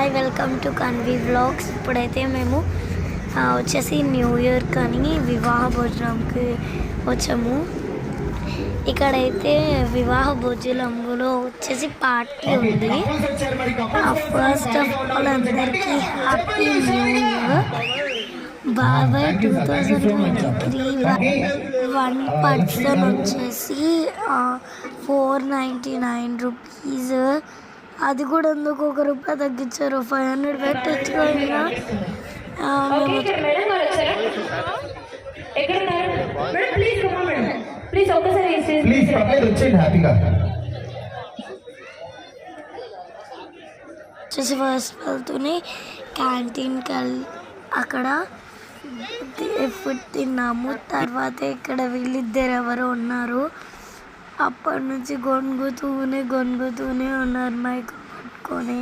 Hi welcome to Kanvi vlogs. ఇప్పుడైతే మేము వచ్చేసి న్యూ ఇయర్ కానీ వివాహ భోజనంకి వచ్చాము. ఇక్కడైతే వివాహ భోజనంలో వచ్చేసి పార్టీ ఉంది. ఫస్ట్ ఆఫ్ ఆల్ అందరికీ హ్యాపీ న్యూ ఇయర్. బాబాయ్ 2023 1 పర్సన్ వచ్చేసి 499 రూపీస్. అది కూడా ఎందుకు ₹1 తగ్గించారు, 500 పెట్టచ్చు. వచ్చేసి ఫస్ట్ వెళ్తూనే క్యాంటీన్కి అక్కడ ఫుడ్ తిన్నాము. తర్వాత ఇక్కడ వీళ్ళిద్దరు ఎవరో ఉన్నారు, అప్పటి నుంచి గొనుగుతూనే ఉన్నారు మైక్ పట్టుకొని.